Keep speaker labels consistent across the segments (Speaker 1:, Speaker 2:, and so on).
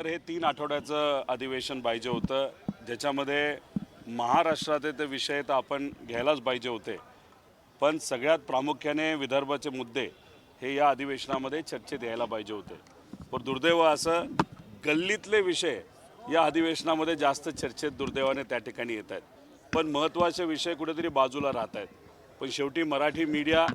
Speaker 1: तर हे 3 आठवड्याचं अधिवेशन पाहिजे होतं, ज्याच्यामध्ये महाराष्ट्राचे ते विषय तर आपण घ्यायलाच पाहिजे होते, पण सगळ्यात प्रामुख्याने विदर्भाचे मुद्दे हे या अधिवेशनामध्ये चर्चेत यायला पाहिजे होते. पण दुर्दैव असं गल्लीतले विषय या अधिवेशनामध्ये जास्त चर्चेत दुर्दैवाने त्या ठिकाणी येत आहेत. पण महत्त्वाचे विषय कुठेतरी बाजूला राहत आहेत. पण शेवटी मराठी मीडिया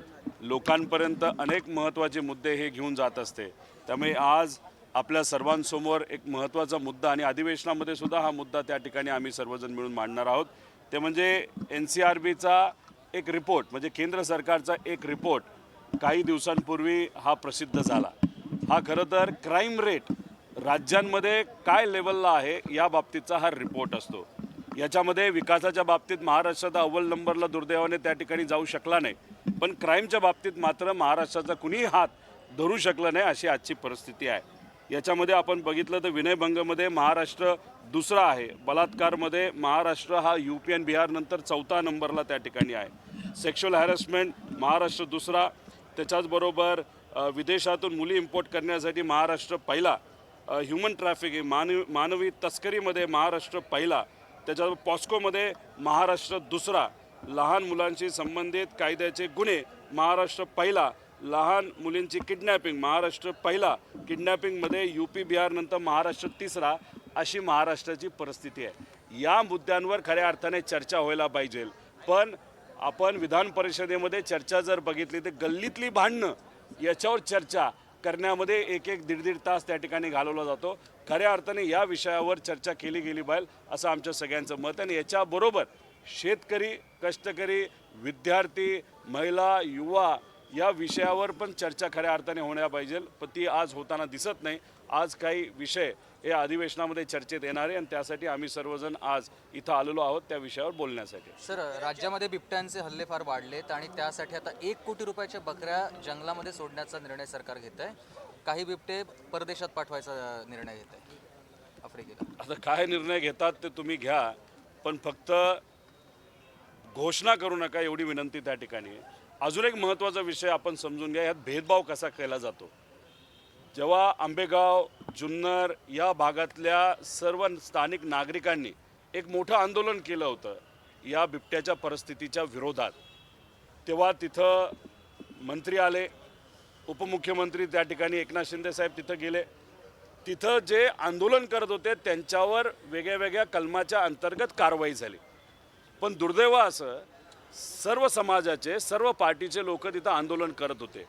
Speaker 1: लोकांपर्यंत अनेक महत्त्वाचे मुद्दे हे घेऊन जात असते. त्यामुळे आज आपल्या सर्वांसमोर एक महत्त्वाचा मुद्दा आणि अधिवेशनामध्ये सुद्धा हा मुद्दा त्या ठिकाणी आम्ही सर्वजण मिळून मांडणार आहोत. ते म्हणजे NCRBचा एक रिपोर्ट, म्हणजे केंद्र सरकारचा एक रिपोर्ट काही दिवसांपूर्वी हा प्रसिद्ध झाला. हा खरं तर क्राईम रेट राज्यांमध्ये काय लेवलला आहे या बाबतीतचा हा रिपोर्ट असतो. याच्यामध्ये विकासाच्या बाबतीत महाराष्ट्राचा अव्वल नंबरला दुर्दैवाने त्या ठिकाणी जाऊ शकला नाही, पण क्राईमच्या बाबतीत मात्र महाराष्ट्राचा कुणीही हात धरू शकला नाही, अशी आजची परिस्थिती आहे. याच्यामध्ये आपण बघितलं तर विनयभंगमध्ये महाराष्ट्र दुसरा आहे, बलात्कारमध्ये महाराष्ट्र हा UP आणि बिहारनंतर 4था नंबरला त्या ठिकाणी आहे. सेक्शुअल हॅरेसमेंट महाराष्ट्र दुसरा, त्याच्याचबरोबर विदेशातून मुली इम्पोर्ट करण्यासाठी महाराष्ट्र पहिला, ह्युमन ट्रॅफिकिंग मानवी तस्करीमध्ये महाराष्ट्र पहिला, त्याच्यावर पॉस्कोमध्ये महाराष्ट्र दुसरा, लहान मुलांशी संबंधित कायद्याचे गुन्हे महाराष्ट्र पहिला, लहान मुलींची किडनॅपिंग महाराष्ट्र पहिला, किडनॅपिंगमध्ये UP बिहारनंतर महाराष्ट्र तिसरा, अशी महाराष्ट्राची परिस्थिती आहे. या मुद्द्यांवर खऱ्या अर्थाने चर्चा व्हायला पाहिजे. पण आपण विधान परिषदेमध्ये चर्चा जर बघितली तर गल्लीतली भांडणं याच्यावर चर्चा करण्यामध्ये एक दीड तास त्या ठिकाणी घालवला जातो. खऱ्या अर्थाने या विषयावर चर्चा केली गेली पाहिजे असं आमच्या सगळ्यांचं मत आहे. आणि याच्याबरोबर शेतकरी, कष्टकरी, विद्यार्थी, महिला, युवा या विषयावर पण चर्चा खऱ्या अर्थाने होण्या पाहिजे, पण ती आज होताना दिसत नाही. आज काही विषय हे अधिवेशनामध्ये चर्चेत येणार आहे आणि त्यासाठी आम्ही सर्वजण आज इथं आलेलो आहोत त्या विषयावर बोलण्यासाठी.
Speaker 2: सर, राज्यामध्ये बिबट्यांचे हल्ले फार वाढलेत आणि त्यासाठी आता 1 कोटी रुपयाच्या बकऱ्या जंगलामध्ये सोडण्याचा निर्णय सरकार घेत आहे. काही बिबटे परदेशात पाठवायचा निर्णय घेत आहे आफ्रिकेला.
Speaker 1: आता काय निर्णय घेतात ते तुम्ही घ्या, पण फक्त घोषणा करू नका एवढी विनंती त्या ठिकाणी. अजून एक महत्त्वाचा विषय आपण समजून घ्या, यात भेदभाव कसा केला जातो. जेव्हा आंबेगाव, जुन्नर या भागातल्या सर्व स्थानिक नागरिकांनी एक मोठं आंदोलन केलं होतं या बिबट्याच्या परिस्थितीच्या विरोधात, तेव्हा तिथं मंत्री आले, उपमुख्यमंत्री त्या ठिकाणी एकनाथ शिंदे साहेब तिथं गेले. तिथं जे आंदोलन करत होते त्यांच्यावर वेगळ्या कलमाच्या अंतर्गत कारवाई झाली. पण दुर्दैव असं सर्व समाजाचे, सर्व पार्टीचे लोक तिथं आंदोलन करत होते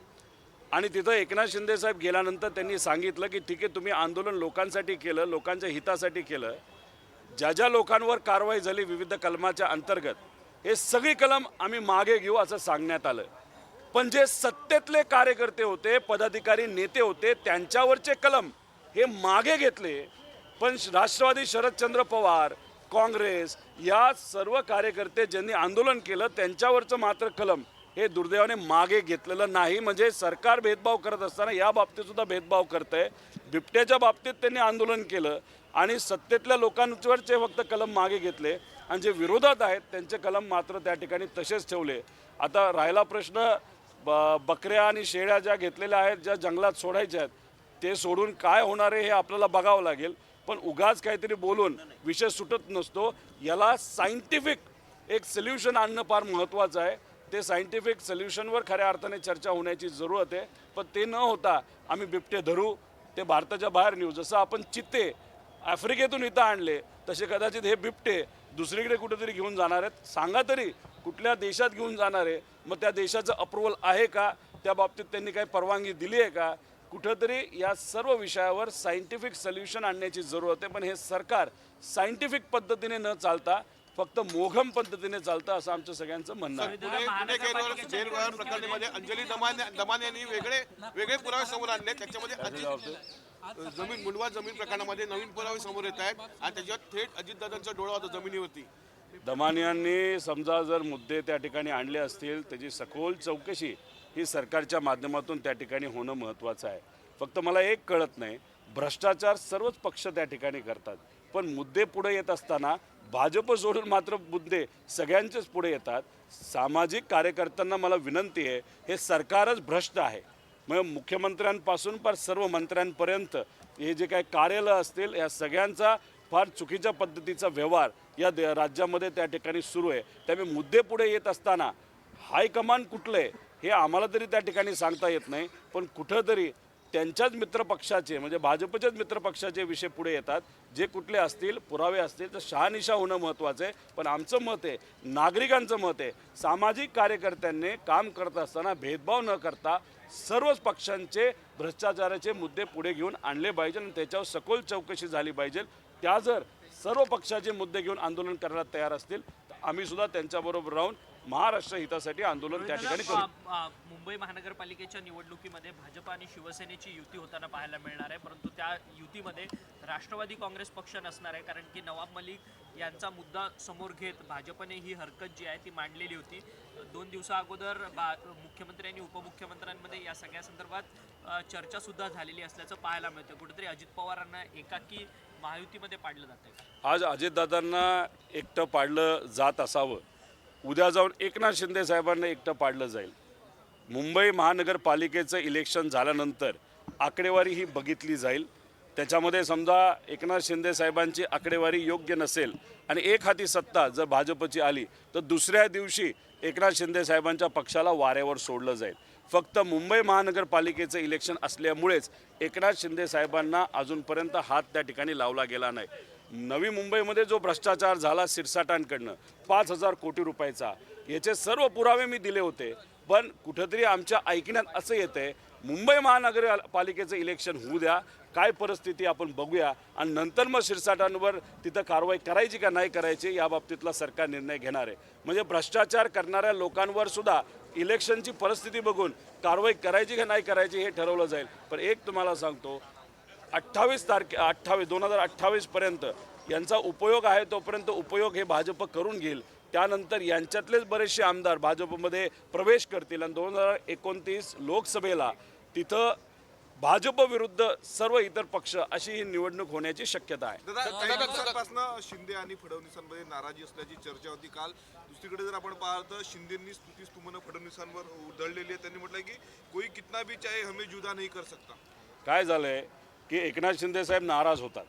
Speaker 1: आणि तिथं एकनाथ शिंदे साहेब गेल्यानंतर त्यांनी सांगितलं की ठीक आहे, तुम्ही आंदोलन लोकांसाठी केलं, लोकांच्या हितासाठी केलं, ज्या ज्या लोकांवर कारवाई झाली विविध कलमाच्या अंतर्गत हे सगळी कलम आम्ही मागे घेऊ असं सांगण्यात आलं. पण जे सत्तेतले कार्यकर्ते होते, पदाधिकारी, नेते होते, त्यांच्यावरचे कलम हे मागे घेतले. पण राष्ट्रवादी, शरदचंद्र पवार, काँग्रेस या सर्व कार्यकर्ते ज्यांनी आंदोलन केलं त्यांच्यावरचं मात्र कलम हे दुर्दैवाने मागे घेतलेलं नाही. म्हणजे सरकार भेदभाव करत असताना या बाबतीत सुद्धा भेदभाव करतंय. बिबट्याच्या बाबतीत त्यांनी आंदोलन केलं आणि सत्तेतल्या लोकांवरचे फक्त कलम मागे घेतले आणि जे विरोधात आहेत त्यांचे कलम मात्र त्या ठिकाणी तसेच ठेवले. आता राहिला प्रश्न बकऱ्या आणि शेळ्या ज्या घेतलेल्या आहेत, ज्या जंगलात सोडायच्या आहेत, ते सोडून काय होणार आहे हे आपल्याला बघावं लागेल. पण उगाच काहीतरी बोलून विषय सुटत नसतो. याला सायंटिफिक एक सोल्युशन आणणं फार महत्त्वाचं आहे. ते सायंटिफिक सोल्युशनवर खऱ्या अर्थाने चर्चा होण्याची जरूरत आहे. पण ते न होता आम्ही बिबटे धरू, ते भारताच्या बाहेर नेऊ. जसं आपण चित्ते आफ्रिकेतून इथं आणले तसे कदाचित हे बिबटे दुसरीकडे कुठेतरी घेऊन जाणार आहेत. सांगा तरी कुठल्या देशात घेऊन जाणार आहे, मग त्या देशाचं अप्रुव्हल आहे का, त्या बाबतीत त्यांनी काही परवानगी दिली आहे का. कुठंतरी या सर्व विषयावर सायंटिफिक सोल्युशन आणण्याची जरूरत आहे. पण हे सरकार सायंटिफिक पद्धतीने न चालता फक्त मोघम पद्धतीने चालतं असं आमचं सगळ्यांचं म्हणणं आहे.
Speaker 3: प्रकरणामध्ये अंजली दमाने यांनी वेगळे पुरावे समोर आणले. त्याच्यामध्ये जमीन मुंडवा जमीन प्रकरणामध्ये नवीन पुरावे समोर येत आहेत आणि त्याच्यात थेट अजितदादांचा डोळा होता जमिनीवरती.
Speaker 1: दमानियांनी समजा जर मुद्दे त्या ठिकाणी आणले असतील, त्याची सखोल चौकशी ही सरकारच्या माध्यमातून त्या ठिकाणी होणं महत्त्वाचं आहे. फक्त मला एक कळत नाही, भ्रष्टाचार सर्वच पक्ष त्या ठिकाणी करतात, पण मुद्दे पुढे येत असताना भाजप सोडून मात्र मुद्दे सगळ्यांचेच पुढे येतात. सामाजिक कार्यकर्त्यांना मला विनंती आहे, हे सरकारच भ्रष्ट आहे. मग मुख्यमंत्र्यांपासून पर सर्व मंत्र्यांपर्यंत हे जे काही कार्यालय असतील या सगळ्यांचा फार चुकीच्या पद्धतीचा व्यवहार या राज्यामध्ये त्या ठिकाणी सुरू आहे. त्यामुळे मुद्दे पुढे येत असताना हायकमांड कुठलं आहे हे आम्हाला तरी त्या ठिकाणी सांगता येत नाही, पण कुठंतरी त्यांच्याच मित्रपक्षाचे म्हणजे भाजपच्याच मित्रपक्षाचे विषय पुढे येतात. जे कुठले असतील पुरावे असतील तर शहानिशा होणं महत्त्वाचं आहे. पण आमचं मत आहे, नागरिकांचं मत आहे, सामाजिक कार्यकर्त्यांनी काम करत असताना भेदभाव न करता सर्वच पक्षांचे भ्रष्टाचाराचे मुद्दे पुढे घेऊन आणले पाहिजे आणि त्याच्यावर सखोल चौकशी झाली पाहिजे. त्या जर सर्व पक्षाचे मुद्दे घेऊन आंदोलन करायला तयार असतील तर आम्ही सुद्धा त्यांच्याबरोबर राहून महाराष्ट्र हितासाठी आंदोलन त्या ठिकाणी करू.
Speaker 4: मुंबई महानगरपालिकेच्या निवडणुकीमध्ये भाजप आणि शिवसेनेची युती होताना पाहायला मिळणार आहे, परंतु त्या युतीमध्ये राष्ट्रवादी काँग्रेस पक्ष नसणार आहे, कारण की नवाब मलिक यांचा मुद्दा समोर घेत भाजपने ही हरकत जी आहे ती मांडलेली होती. 2 दिवसा अगोदर मुख्यमंत्री आणि उपमुख्यमंत्र्यांमध्ये या सगळ्या संदर्भात चर्चा सुद्धा झालेली असल्याचं पाहायला मिळतं. कुठेतरी अजित पवारांना एकाकी महायुतीमध्ये पाडलं जातं.
Speaker 1: आज अजितदादांना एकटं पाडलं जात असावं, उद्या जाऊन एकनाथ शिंदे साहेबांना एकटं पाडलं जाईल. मुंबई महानगरपालिकेचं इलेक्शन झाल्यानंतर आकडेवारी ही बघितली जाईल. त्याच्यामध्ये समजा एकनाथ शिंदे साहेबांची आकडेवारी योग्य नसेल आणि एक हाती सत्ता जर भाजपची आली तर दुसऱ्या दिवशी एकनाथ शिंदे साहेबांच्या पक्षाला वाऱ्यावर सोडलं जाईल. फक्त मुंबई महानगरपालिकेचं इलेक्शन असल्यामुळेच एकनाथ शिंदे साहेबांना अजूनपर्यंत हात त्या ठिकाणी लावला गेला नाही. नवी मुंबईमध्ये जो भ्रष्टाचार झाला सिरसाटांकडनं 5,000 कोटी रुपयाचा, याचे सर्व पुरावे मी दिले होते. पण कुठंतरी आमच्या ऐकण्यात असं येतं आहे मुंबई महानगरपालिकेचं इलेक्शन होऊ द्या, काय परिस्थिती आपण बघूया आणि नंतर मग शिरसाटांवर तिथं कारवाई करायची का नाही करायची या बाबतीतला सरकार निर्णय घेणार आहे. म्हणजे भ्रष्टाचार करणाऱ्या लोकांवर सुद्धा इलेक्शनची परिस्थिती बघून कारवाई करायची का नाही करायची हे ठरवलं जाईल. पण एक तुम्हाला सांगतो, 2028 पर्यंत यांचा उपयोग आहे तोपर्यंत उपयोग हे भाजप करून घेईल. त्यानंतर यांच्यातलेच बरेचसे आमदार भाजपमध्ये प्रवेश करतील आणि 2029 लोकसभेला तिथं भाजप विरुद्ध सर्व इतर पक्ष अशी ही निवडणूक होण्याची शक्यता आहे.
Speaker 3: दादा, काही दिवसांपासून शिंदे आणि फडणवीसांमध्ये नाराजी असल्याची चर्चा होती. काल दुसरीकडे जर आपण पाहिलं तर शिंदेंनी स्तुतीस्तुमनं फडणवीसांवर उधळलेली आहे. त्यांनी म्हटलंय की कोई कितना भी चाहे हमें जुदा नहीं कर सकता.
Speaker 1: काय झालंय की एकनाथ शिंदे साहेब नाराज होतात,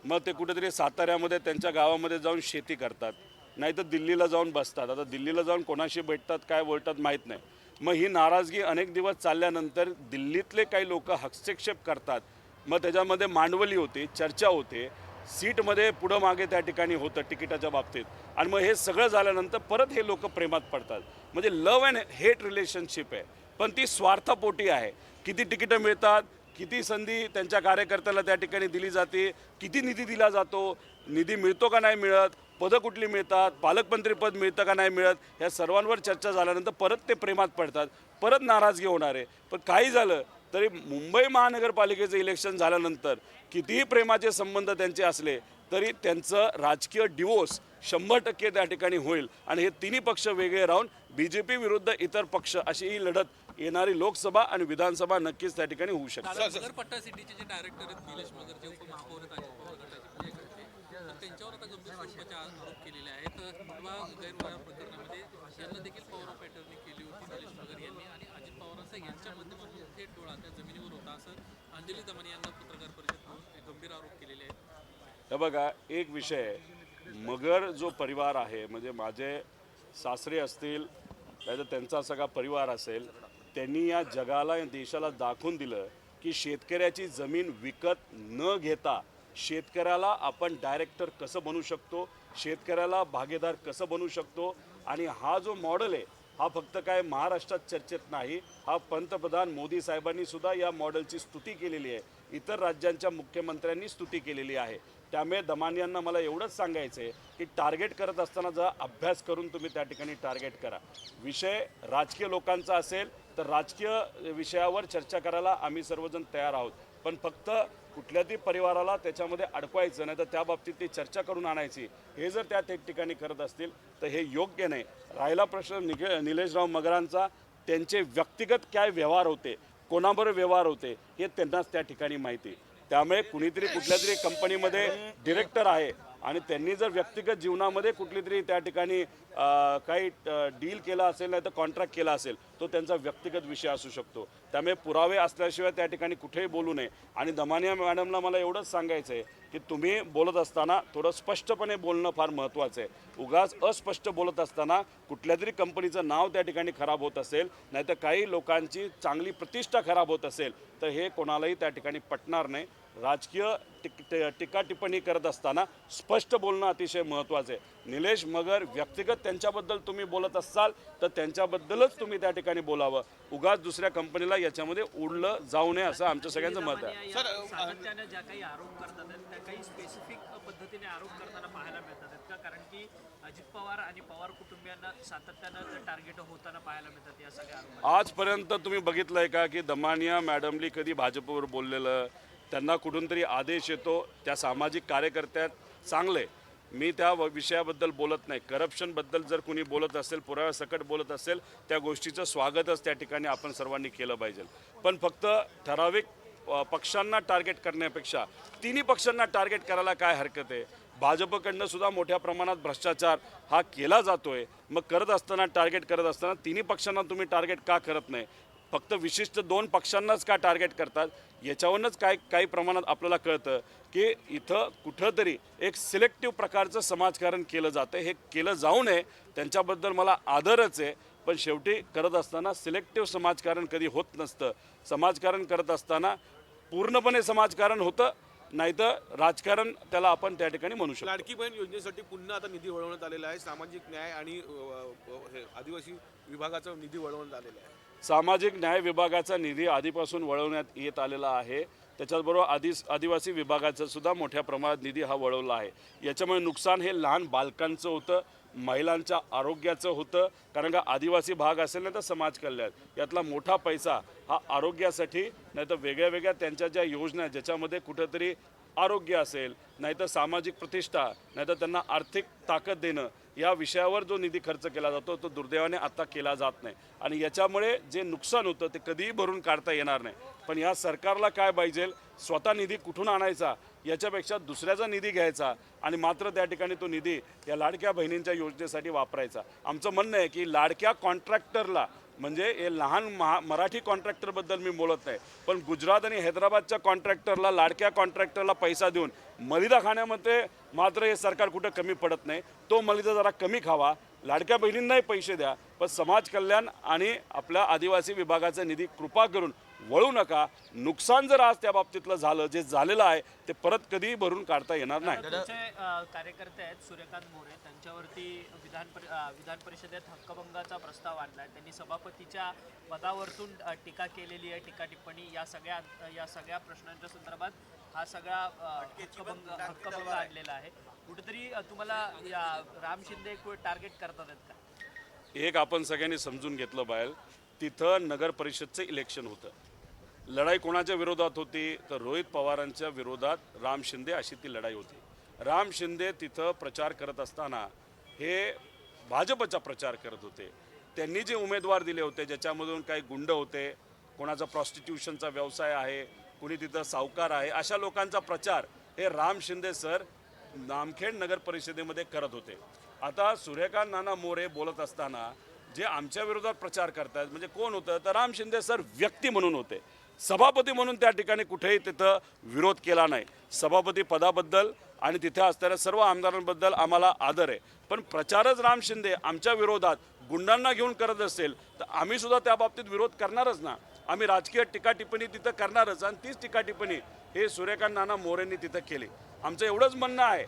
Speaker 1: मग ते कुठेतरी साताऱ्यामध्ये त्यांच्या गावामध्ये जाऊन शेती करतात, नाही तर दिल्लीला जाऊन बसतात. आता दिल्लीला जाऊन कोणाशी भेटतात काय बोलतात माहीत नाही. मग ही नाराजगी अनेक दिवस चालल्यानंतर दिल्लीतले काही लोक हस्तक्षेप करतात. मग त्याच्यामध्ये मांडवली होते, चर्चा होते, सीटमध्ये पुढं मागे त्या ठिकाणी होतं तिकिटाच्या बाबतीत. आणि मग हे सगळं झाल्यानंतर परत हे लोक प्रेमात पडतात. म्हणजे लव्ह अँड हेट रिलेशनशिप आहे, पण ती स्वार्थापोटी आहे. किती तिकीटं मिळतात, किती संधी त्यांच्या कार्यकर्त्याला त्या ठिकाणी दिली जाते, किती निधी दिला जातो, निधी मिळतो का नाही मिळत, पदं कुठली मिळतात, पालकमंत्री पद मिळतं का नाही मिळत, ह्या सर्वांवर चर्चा झाल्यानंतर परत ते प्रेमात पडतात, परत नाराजगी होणार आहे. पण काही झालं तरी मुंबई महानगरपालिकेचं इलेक्शन झाल्यानंतर कितीही प्रेमाचे संबंध त्यांचे असले तरी त्यांचं राजकीय डिवोर्स 100% त्या ठिकाणी होईल. आणि हे तिन्ही पक्ष वेगळे राहून BJP विरुद्ध इतर पक्ष अशी ही लढत येणारी लोकसभा आणि विधानसभा नक्कीच त्या ठिकाणी होऊ शकते.
Speaker 5: नगरपट्टा सिटीचे जे डायरेक्टर आहेत निलेश मगर जे उपमहापौर आहेत अजित पवार गटाचे तर त्यांच्यावर आता गंभीर स्वरूपाचे आरोप केलेले आहेत. मुंडवा गैरव्यवहार प्रकरणामध्ये यांना देखील पॉवर ऑफ अटर्नी केली होती निलेश मगर यांनी आणि अजित पवारांचा यांच्या माध्यमातून थेट डोळा त्या जमिनीवर होता असं अंजली दमानी यांना पत्रकार परिषद करून गंभीर आरोप केलेले आहेत.
Speaker 1: हे बघा, एक विषय मगर जो परिवार आहे म्हणजे माझे सासरे असतील नाही तर त्यांचा सगळा परिवार असेल, त्यांनी या जगाला या देशाला दाखवून दिलं की शेतकऱ्याची जमीन विकत न घेता शेतकऱ्याला आपण डायरेक्टर कसं बनवू शकतो, शेतकऱ्याला भागीदार कसं बनवू शकतो. आणि हा जो मॉडेल आहे हा फक्त काय महाराष्ट्रात चर्चेत नाही, हा पंतप्रधान मोदी साहेबांनी सुद्धा या मॉडेलची स्तुती केलेली आहे, इतर राज्यांच्या मुख्यमंत्र्यांनी स्तुती केलेली आहे. त्यामुळे दमानी यांना मला एवढंच सांगायचं आहे की टार्गेट करत असताना जरा अभ्यास करून तुम्ही त्या ठिकाणी टार्गेट करा. विषय राजकीय लोकांचा असेल तर राजकीय विषयावर चर्चा करायला आम्ही सर्वजण तयार आहोत, पण फक्त कुठल्या तरी परिवाराला त्याच्यामध्ये अडकवायचं नाही तर त्या बाबतीत ती चर्चा करून आणायची, हे जर त्या ठिकाणी करत असतील तर हे योग्य नाही. राहिला प्रश्न निलेशराव मगरांचा, त्यांचे व्यक्तिगत काय व्यवहार होते, कोणाबरोबर व्यवहार होते हे त्यांनाच त्या ठिकाणी माहिती. त्यामुळे कुणीतरी कुठल्या तरी कंपनीमध्ये डिरेक्टर आहे आणि त्यांनी जर व्यक्तिगत जीवनामध्ये कुठली तरी त्या ठिकाणी काही डील केला असेल नाही तर कॉन्ट्रॅक्ट केला असेल तो त्यांचा व्यक्तिगत विषय असू शकतो. त्यामुळे पुरावे असल्याशिवाय त्या ठिकाणी कुठेही बोलू नये. आणि दमानिया मॅडमला मला एवढंच सांगायचं आहे की तुम्ही बोलत असताना थोडं स्पष्टपणे बोलणं फार महत्त्वाचं आहे. उगाच अस्पष्ट बोलत असताना कुठल्या तरी कंपनीचं नाव त्या ठिकाणी खराब होत असेल नाही तर काही लोकांची चांगली प्रतिष्ठा खराब होत असेल तर हे कोणालाही त्या ठिकाणी पटणार नाही. राजकीय टीका टिप्पणी करत असताना स्पष्ट बोलणं अतिशय महत्त्वाचं आहे. निलेश मगर व्यक्तिगत त्यांच्याबद्दल तुम्ही बोलत असाल तर त्यांच्याबद्दलच तुम्ही त्या ठिकाणी बोलावं. उगाच दुसऱ्या कंपनीला याच्यामध्ये उडलं जाऊ नये असं आमच्या सगळ्यांचं मत आहे.
Speaker 4: सातत्याने ज्या काही आरोप करतात आहेत, त्या काही स्पेसिफिक पद्धतीने आरोप करताना पाहायला मिळतात आहेत का? कारण की अजित पवार आणि पवार कुटुंबियांना सातत्यानं टार्गेट होताना पाहायला मिळतात या सगळ्या आरोप.
Speaker 1: आजपर्यंत तुम्ही बघितलंय का की दमानिया मॅडमली कधी भाजपवर बोललेलं, त्यांना कुठून तरी आदेश येतो, त्या सामाजिक कार्यकर्त्यात चांगले, मी त्या विषयाबद्दल बोलत नाही. करप्शनबद्दल जर कोणी बोलत असेल, पुराव्यासकट बोलत असेल, त्या गोष्टीचं स्वागतच त्या ठिकाणी आपण सर्वांनी केलं पाहिजे. पण फक्त ठराविक पक्षांना टार्गेट करण्यापेक्षा तिन्ही पक्षांना टार्गेट करायला काय हरकत आहे? भाजपकडनं सुद्धा मोठ्या प्रमाणात भ्रष्टाचार हा केला जातोय. मग करत असताना टार्गेट करत असताना तिन्ही पक्षांना तुम्ही टार्गेट का करत नाही? फक्त विशिष्ट 2 पक्षांनाच का टार्गेट करतात? याच्यावरूनच काही प्रमाणात आपल्याला कळतं की इथं कुठंतरी एक सिलेक्टिव्ह प्रकारचं समाजकारण केलं जातं. हे केलं जाऊ नये, त्यांच्याबद्दल मला आदरच आहे. पण शेवटी करत असताना सिलेक्टिव्ह समाजकारण कधी होत नसतं. समाजकारण करत असताना पूर्णपणे समाजकारण होतं, नाहीतर राजकारण त्याला आपण त्या ठिकाणी म्हणू शकतो.
Speaker 6: लाडकी बहीण योजनेसाठी पुन्हा आता निधी वळवण्यात आलेला आहे. सामाजिक न्याय आणि आदिवासी विभागाचा निधी वळवण्यात आलेला आहे.
Speaker 1: सामाजिक न्याय विभागाचा निधी आधीपासून वळवण्यात येत आलेला आहे. त्याच्याचबरोबर आदिवासी विभागाचा सुद्धा मोठ्या प्रमाणात निधी हा वळवला आहे. याच्यामुळे नुकसान हे लहान बालकांचं होतं, महिलांच्या आरोग्याचं होतं. कारण का आदिवासी भाग असेल ना तर समाज कल्याण यातला मोठा पैसा हा आरोग्यासाठी नाही तर वेगळ्या वेगळ्या त्यांच्या ज्या योजना आहेत ज्याच्यामध्ये कुठंतरी आरोग्य असेल, नाहीतर सामाजिक प्रतिष्ठा, नाहीतर त्यांना आर्थिक ताकद देणं, या विषयावर जो निधी खर्च केला जातो तो दुर्दैवाने आता केला जात नाही. आणि याच्यामुळे जे नुकसान होतं ते कधीही भरून काढता येणार नाही. पण या सरकारला काय पाहिजे, स्वतः निधी कुठून आणायचा याच्यापेक्षा दुसऱ्याचा निधी घ्यायचा आणि मात्र त्या ठिकाणी तो निधी या लाडक्या बहिणींच्या योजनेसाठी वापरायचा. आमचं म्हणणं आहे की लाडक्या कॉन्ट्रॅक्टरला, म्हणजे हे लहान मराठी कॉन्ट्रॅक्टरबद्दल मी बोलत नाही, पण गुजरात आणि हैदराबादच्या कॉन्ट्रॅक्टरला, लाडक्या कॉन्ट्रॅक्टरला पैसा देऊन मलिदा खाण्यामध्ये मात्र हे सरकार कुठं कमी पडत नाही. तो मलिदा जरा कमी खावा, लाडक्या बहिणींनाही पैसे द्या, पण समाज कल्याण आणि आपल्या आदिवासी विभागाचा निधी कृपा करून वळू नका. नुकसान जर आज त्या बाबतीतलं झालं, जे झालेलं आहे ते परत कधीही भरून काढता येणार नाही.
Speaker 4: तुमचे कार्यकर्ते आहेत सूर्यकांत मोरे, त्यांच्यावरती विधान परिषदेत हक्कभंगाचा प्रस्ताव आणलाय. त्यांनी सभापतीच्या पदावरतून टीका केलेली आहे, टीका टिप्पणी या सगळ्या प्रश्नांच्या संदर्भात हा सगळा हक्कभंग आणलेला आहे. कुठेतरी तुम्हाला या राम शिंदे टार्गेट करतात आहेत का?
Speaker 1: एक आपण सगळ्यांनी समजून घेतलं पाहिजे, तिथं नगर परिषदचं इलेक्शन होतं. लढाई कोणाच्या विरोधात होती तर रोहित पवारांच्या विरोधात राम शिंदे अशी ती लढाई होती. राम शिंदे तिथं प्रचार करत असताना हे भाजपचा प्रचार करत होते. त्यांनी जे उमेदवार दिले होते ज्याच्यामधून काही गुंड होते, कोणाचा प्रॉस्टिट्यूशनचा व्यवसाय आहे, कुणी तिथं सावकार आहे, अशा लोकांचा प्रचार हे राम शिंदे सर नामखेड नगर परिषदेमध्ये करत होते. आता सूर्यकांत नाना मोरे बोलत असताना जे आमच्या विरोधात प्रचार करतात म्हणजे कोण होतं तर राम शिंदे सर व्यक्ती म्हणून होते. सभापती म्हणून त्या ठिकाणी कुठेही तिथं विरोध केला नाही. सभापती पदाबद्दल आणि तिथे असणाऱ्या सर्व आमदारांबद्दल आम्हाला आदर आहे. पण प्रचारच राम शिंदे आमच्या विरोधात गुंडांना घेऊन करत असेल तर आम्ही सुद्धा त्या बाबतीत विरोध करणारच ना. आम्ही राजकीय टीका टिप्पणी तिथं करणारच आणि तीच टीका टिप्पणी हे सूर्यकांत नाना मोरेंनी तिथं केली. आमचं एवढंच म्हणणं आहे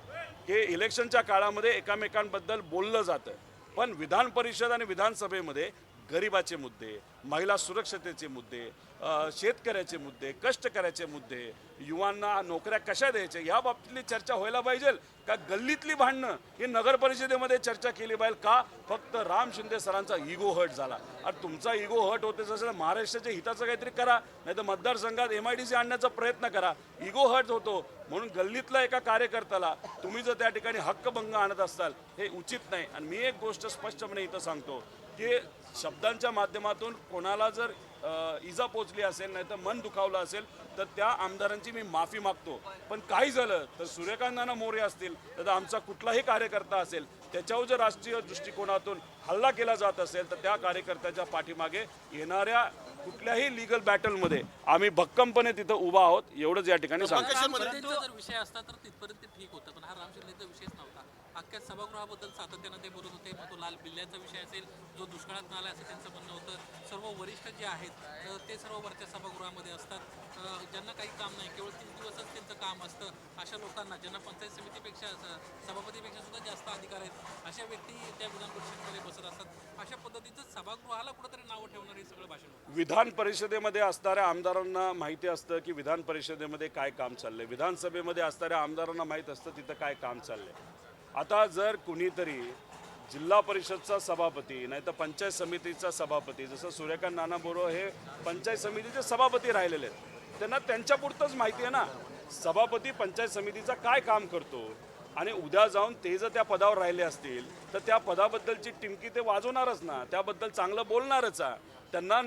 Speaker 1: की इलेक्शनच्या काळामध्ये एकामेकांबद्दल बोललं जातं, पण विधान परिषद आणि विधानसभेमध्ये गरिबाचे मुद्दे, महिला सुरक्षतेचे मुद्दे, शेतकऱ्याचे मुद्दे, कष्टकऱ्याचे मुद्दे, युवांना नोकऱ्या कशा द्यायच्या या बाबतीतली चर्चा व्हायला पाहिजे का गल्लीतली भांडणं ही नगर परिषदेमध्ये चर्चा केली पाहिजे का? फक्त राम शिंदे सरांचा इगो हर्ट झाला. आणि तुमचा इगो हर्ट होते जसं महाराष्ट्राच्या हिताचं काहीतरी करा, नाही तर मतदारसंघात MIDC आणण्याचा प्रयत्न करा. इगो हर्ट होतो म्हणून गल्लीतला एका कार्यकर्त्याला तुम्ही जर त्या ठिकाणी हक्कभंग आणत असाल हे उचित नाही. आणि मी एक गोष्ट स्पष्टपणे इथं सांगतो की शब्दांच्या माध्यमातून कोणाला जर इजा पोचली असेल नाही तर मन दुखावलं असेल तर त्या आमदारांची मी माफी मागतो. पण काही झालं तर सूर्यकांत नाना मोरे असतील तर आमचा कुठलाही कार्यकर्ता असेल त्याच्यावर जर राजकीय दृष्टिकोनातून हल्ला केला जात असेल तर त्या कार्यकर्त्याच्या पाठीमागे येणाऱ्या कुठल्याही लिगल बॅटलमध्ये आम्ही भक्कमपणे तिथं उभा आहोत एवढंच या ठिकाणी सांगतो.
Speaker 5: राम शिंदेचा जर विषय असता तर तिथपर्यंत ते ठीक होतं, पण हा राम शिंदेचा विषयच नव्हता. अख्ख्या सभागृहाबद्दल सातत्यानं ते बोलत होते. मग तो लाल बिल्ल्याचा विषय असेल, जो दुष्काळात आला असं त्यांचं म्हणणं होतं. सर्व वरिष्ठ जे आहेत ते सर्व वरच्या सभागृहामध्ये असतात. ज्यांना काही काम नाही, केवळ 3 दिवसच त्यांचं काम असतं, अशा लोकांना ज्यांना पंचायत समितीपेक्षा सभापतीपेक्षा सुद्धा जास्त अधिकार आहेत, अशा व्यक्ती त्या विधान परिषदेमध्ये बसत असतात. अशा पद्धतीचं सभागृहाला कुठंतरी नावं ठेवणारे हे सगळं भाषण होतं.
Speaker 1: विधान परिषदेमध्ये असणाऱ्या आमदारांना माहिती असतं की विधान परिषदेमध्ये काय काम चाललंय, विधानसभेमध्ये असणाऱ्या आमदारांना माहीत असतं तिथं काय काम चाललंय. आता जर कुणीतरी जिल्हा परिषदचा सभापती नाही तर पंचायत समितीचा सभापती, जसं सूर्यकांत नाना बोरो हे पंचायत समितीचे सभापती राहिलेले आहेत, त्यांना त्यांच्यापुरतंच माहिती आहे ना सभापती पंचायत समितीचा काय काम करतो. आणि उद्या जाऊन ते जर त्या पदावर राहिले असतील तर त्या पदाबद्दलची टिमकी ते वाजवणारच ना, त्याबद्दल चांगलं बोलणारच आहे. त्यांना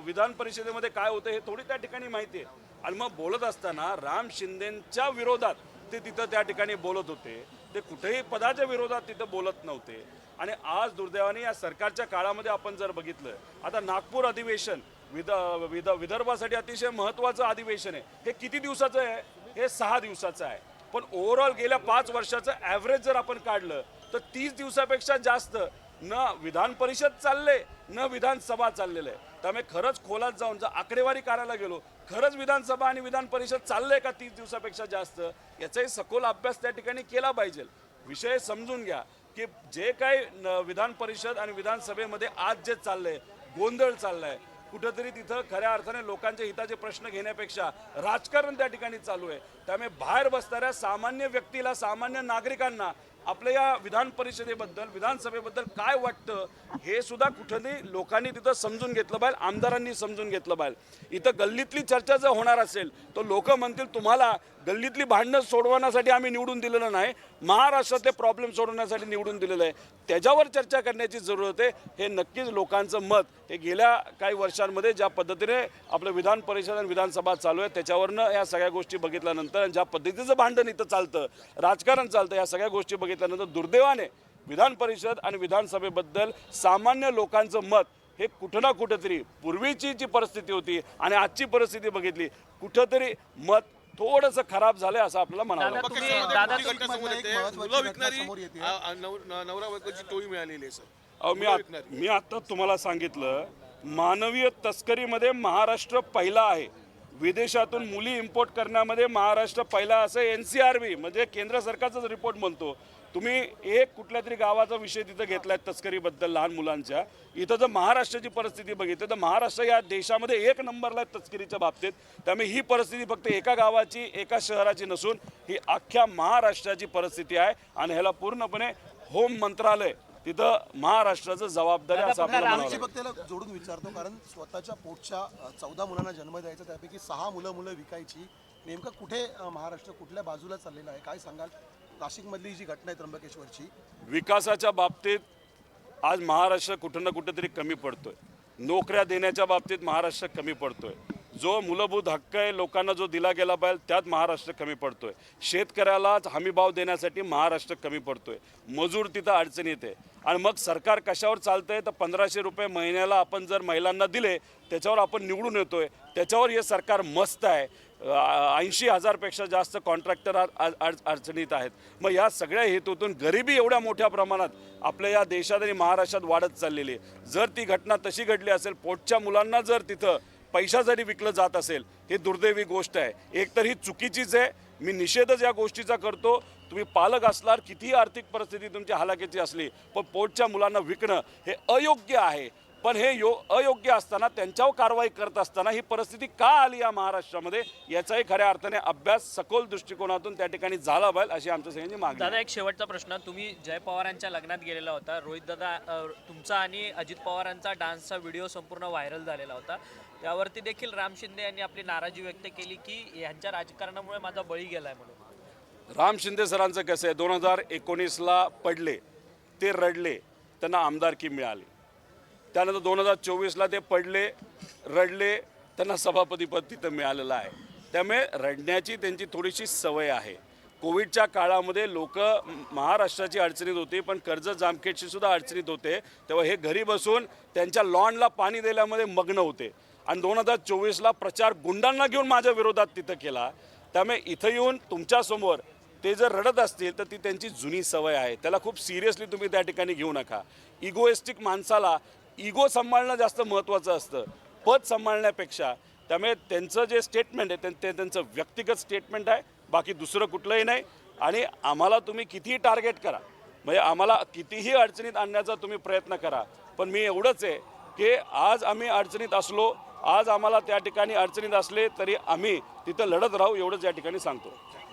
Speaker 1: विधान परिषदेमध्ये काय होतं हे थोडी त्या ठिकाणी माहिती आहे. आणि मग बोलत असताना राम शिंदेंच्या विरोधात ते तिथं त्या ठिकाणी बोलत होते, ते कुठेही पदाच्या विरोधात तिथं बोलत नव्हते. आणि आज दुर्दैवाने या सरकारच्या काळामध्ये आपण जर बघितलं, आता नागपूर अधिवेशन विदर्भासाठी अतिशय महत्त्वाचं अधिवेशन आहे. हे किती दिवसाचं आहे? हे 6 दिवसाचं आहे. पण ओव्हरऑल गेल्या 5 वर्षाचं ॲव्हरेज जर आपण काढलं तर 30 दिवसापेक्षा जास्त न विधान परिषद चालले न विधानसभा चाललेलं आहे. त्यामुळे खरंच खोलात जाऊन जर आकडेवारी करायला गेलो, खरंच विधानसभा आणि विधान परिषद चाललंय का 30 दिवसापेक्षा जास्त, याचाही सखोल अभ्यास त्या ठिकाणी केला पाहिजे. विषय समजून घ्या की जे काही विधान परिषद आणि विधानसभेमध्ये आज जे चाललंय, गोंधळ चाललाय, कुठंतरी तिथं खऱ्या अर्थाने लोकांच्या हिताचे प्रश्न घेण्यापेक्षा राजकारण त्या ठिकाणी चालू आहे. त्यामुळे बाहेर बसणाऱ्या सामान्य व्यक्तीला, सामान्य नागरिकांना आपल्या या विधान परिषदेबद्दल, विधानसभेबद्दल काय वाटतं हे सुद्धा कुठंतरी लोकांनी तिथं समजून घेतलं पाहिजे, आमदारांनी समजून घेतलं पाहिजे. इथं गल्लीतली चर्चा जर होणार असेल तर लोक म्हणतील तुम्हाला गल्लीतली भांडणं सोडवण्यासाठी आम्ही निवडून दिलेलं नाही, महाराष्ट्रातले प्रॉब्लेम सोडवण्यासाठी निवडून दिलेलं आहे. त्याच्यावर चर्चा करण्याची जरूरत आहे. हे नक्कीच लोकांचं मत हे गेल्या काही वर्षांमध्ये ज्या पद्धतीने आपलं विधान परिषद आणि विधानसभा चालू आहे त्याच्यावरनं या सगळ्या गोष्टी बघितल्यानंतर आणि ज्या पद्धतीचं भांडण इथं चालतं, राजकारण चालतं, या सगळ्या गोष्टी बघितल्यानंतर दुर्दैवाने विधान परिषद आणि विधानसभेबद्दल सामान्य लोकांचं मत हे कुठं ना कुठंतरी पूर्वीची जी परिस्थिती होती आणि आजची परिस्थिती बघितली कुठंतरी मत थोडंसं खराब झालंय असं आपल्याला म्हणावं लागतं.
Speaker 6: घटनासमोर येते, मुलं विकणारी नवरा बायकोची टोळी मिळालेली आहे सर.
Speaker 1: अहो, मी आता तुम्हाला सांगितलं, मानवीय तस्करीमध्ये महाराष्ट्र पहिला आहे. विदेशातून मुली इम्पोर्ट करण्यामध्ये महाराष्ट्र पहिला, असं NCRB म्हणजे केंद्र सरकारचाच रिपोर्ट म्हणतो. तुम्ही एक कुठल्या तरी गावाचा विषय तिथं घेतलाय तस्करीबद्दल लहान मुलांच्या, इथं जर महाराष्ट्राची परिस्थिती बघितली तर महाराष्ट्र या देशामध्ये 1 नंबरला आहे तस्करीच्या बाबतीत. त्यामुळे ही परिस्थिती फक्त एका गावाची, एका शहराची नसून ही अख्ख्या महाराष्ट्राची परिस्थिती आहे. आणि ह्याला पूर्णपणे होम मंत्रालय तिथं महाराष्ट्राचं जबाबदारी असं आपल्याला म्हणावं लागेल.
Speaker 7: त्याला जोडून विचारतो, कारण स्वतःच्या पोटच्या 14 मुलांना जन्म द्यायचा, त्यापैकी 6 मुलं विकायची. नेमकं कुठे महाराष्ट्र कुठल्या बाजूला चाललेला आहे, काय सांगाल? नाशिकमधली जी घटना आहे त्र्यंबकेश्वरची,
Speaker 1: विकासाच्या बाबतीत आज महाराष्ट्र कुठं ना कुठंतरी कमी पडतोय. नोकऱ्या देण्याच्या बाबतीत महाराष्ट्र कमी पडतोय. जो मूलभूत हक्क आहे लोकांना जो दिला गेला पाहिजे त्यात महाराष्ट्र कमी पडतोय. शेतकऱ्याला हमीभाव देण्यासाठी महाराष्ट्र कमी पडतोय. मजूर तिथं अडचणीत आहे. आणि मग सरकार कशावर चालतंय तर 1500 रुपये महिन्याला आपण जर महिलांना दिले त्याच्यावर आपण निवडून येतोय, त्याच्यावर हे सरकार मस्त आहे. 80,000पेक्षा जास्त कॉन्ट्रॅक्टर अडचणीत आहेत. मग या सगळ्या हेतूतून गरिबी एवढ्या मोठ्या प्रमाणात आपल्या या देशात आणि महाराष्ट्रात वाढत चाललेली आहे. जर ती घटना तशी घडली असेल, पोटच्या मुलांना जर तिथं पैशासाठी विकलं जात असेल, ही दुर्दैवी गोष्ट आहे. एकतर ही चुकीचीच आहे, मी निषेधच या गोष्टीचा करतो. तुम्ही पालक असणार, कितीही आर्थिक परिस्थिती तुमची हालाकीची असली, पण पोटच्या मुलांना विकणं हे अयोग्य आहे. पण हे अयोग्य असताना त्यांच्यावर कारवाई करत असताना ही परिस्थिती का आली या महाराष्ट्रामध्ये याचाही खऱ्या अर्थाने अभ्यास सखोल दृष्टिकोनातून त्या ठिकाणी झाला पाहिजे अशी आमच्या सगळ्यांची मागणी.
Speaker 4: दादा, एक शेवटचा प्रश्न. तुम्ही जय पवारांच्या लग्नात गेलेला होता. रोहित दादा, तुमचा आणि अजित पवारांचा डान्सचा व्हिडिओ संपूर्ण व्हायरल झालेला होता. त्यावरती देखील राम शिंदे यांनी आपली नाराजी व्यक्त केली की यांच्या राजकारणामुळे माझा बळी गेलाय म्हणून.
Speaker 1: राम शिंदे सरांचं कसं आहे, 2019ला पडले, ते रडले, त्यांना आमदारकी मिळाली. त्यानंतर 2024ला ते पडले, रडले, त्यांना सभापतीपद तिथं मिळालेलं आहे. त्यामुळे रडण्याची त्यांची थोडीशी सवय आहे. कोविडच्या काळामध्ये लोक महाराष्ट्राची अडचणीत होती, पण कर्जत जामखेडची सुद्धा अडचणीत होते. तेव्हा हे घरी बसून त्यांच्या लॉनला पाणी दिल्यामध्ये मग्न होते. आणि 2024ला प्रचार गुंडांना घेऊन माझ्या विरोधात तिथं केला. त्यामुळे इथं येऊन तुमच्यासमोर ते जर रडत असतील तर ती त्यांची जुनी सवय आहे. त्याला खूप सिरियसली तुम्ही त्या ठिकाणी घेऊ नका. इगोइस्टिक माणसाला इगो सांभाळणं जास्त महत्त्वाचं असतं, पद सांभाळण्यापेक्षा. त्यामुळे त्यांचं जे स्टेटमेंट आहे ते त्यांचं व्यक्तिगत स्टेटमेंट आहे, बाकी दुसरं कुठलंही नाही. आणि आम्हाला तुम्ही कितीही टार्गेट करा, म्हणजे आम्हाला कितीही अडचणीत आणण्याचा तुम्ही प्रयत्न करा, पण मी एवढंच आहे की आज आम्ही अडचणीत असलो, आज आम्हाला त्या ठिकाणी अडचणीत असले तरी आम्ही तिथं लढत राहू, एवढंच या ठिकाणी सांगतो.